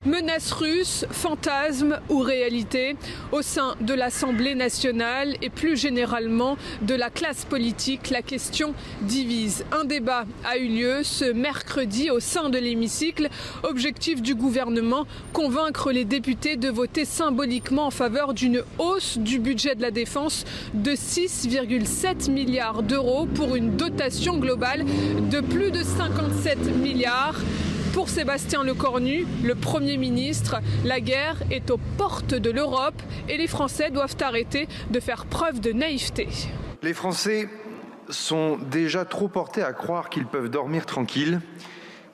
Menaces russes, fantasmes ou réalité, au sein de l'Assemblée nationale et plus généralement de la classe politique, la question divise. Un débat a eu lieu ce mercredi au sein de l'hémicycle. Objectif du gouvernement, convaincre les députés de voter symboliquement en faveur d'une hausse du budget de la défense de 6,7 milliards d'euros pour une dotation globale de plus de 57 milliards. Pour Sébastien Lecornu, le Premier ministre, la guerre est aux portes de l'Europe et les Français doivent arrêter de faire preuve de naïveté. Les Français sont déjà trop portés à croire qu'ils peuvent dormir tranquilles,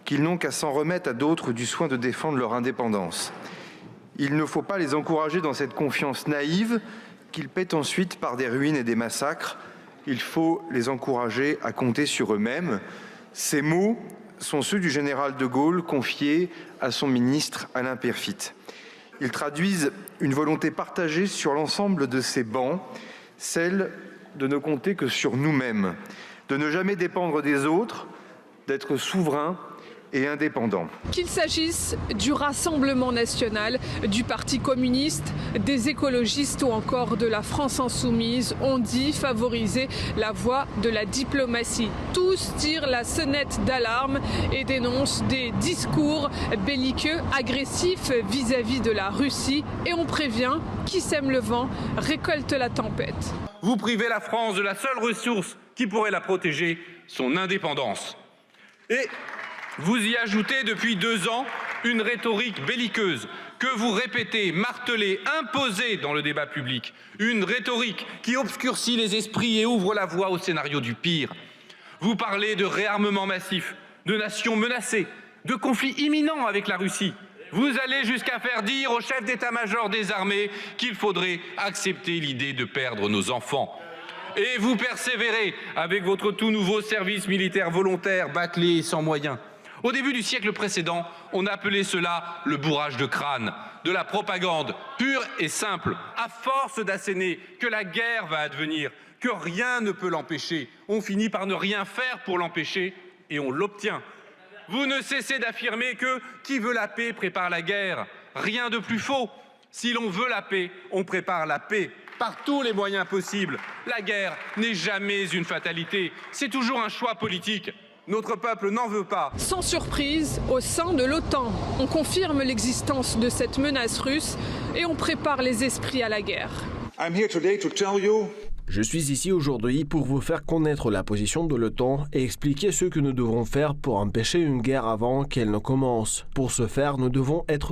qu'ils n'ont qu'à s'en remettre à d'autres du soin de défendre leur indépendance. Il ne faut pas les encourager dans cette confiance naïve qu'ils paient ensuite par des ruines et des massacres. Il faut les encourager à compter sur eux-mêmes. Ces mots sont ceux du général de Gaulle confiés à son ministre Alain Peyrefitte. Ils traduisent une volonté partagée sur l'ensemble de ces bancs, celle de ne compter que sur nous-mêmes, de ne jamais dépendre des autres, d'être souverains et indépendants. Qu'il s'agisse du Rassemblement national, du Parti communiste, des écologistes ou encore de la France insoumise, on dit favoriser la voie de la diplomatie. Tous tirent la sonnette d'alarme et dénoncent des discours belliqueux, agressifs vis-à-vis de la Russie. Et on prévient, qui sème le vent récolte la tempête. Vous privez la France de la seule ressource qui pourrait la protéger, son indépendance. Et vous y ajoutez depuis 2 ans une rhétorique belliqueuse que vous répétez, martelez, imposez dans le débat public. Une rhétorique qui obscurcit les esprits et ouvre la voie au scénario du pire. Vous parlez de réarmement massif, de nations menacées, de conflits imminents avec la Russie. Vous allez jusqu'à faire dire au chef d'état-major des armées qu'il faudrait accepter l'idée de perdre nos enfants. Et vous persévérez avec votre tout nouveau service militaire volontaire, bâclé et sans moyens. Au début du siècle précédent, on appelait cela le bourrage de crâne, de la propagande pure et simple, à force d'asséner que la guerre va advenir, que rien ne peut l'empêcher. On finit par ne rien faire pour l'empêcher et on l'obtient. Vous ne cessez d'affirmer que qui veut la paix prépare la guerre. Rien de plus faux. Si l'on veut la paix, on prépare la paix par tous les moyens possibles. La guerre n'est jamais une fatalité, c'est toujours un choix politique. Notre peuple n'en veut pas. Sans surprise, au sein de l'OTAN, on confirme l'existence de cette menace russe et on prépare les esprits à la guerre. Je suis ici aujourd'hui pour vous faire connaître la position de l'OTAN et expliquer ce que nous devons faire pour empêcher une guerre avant qu'elle ne commence. Pour ce faire, nous devons être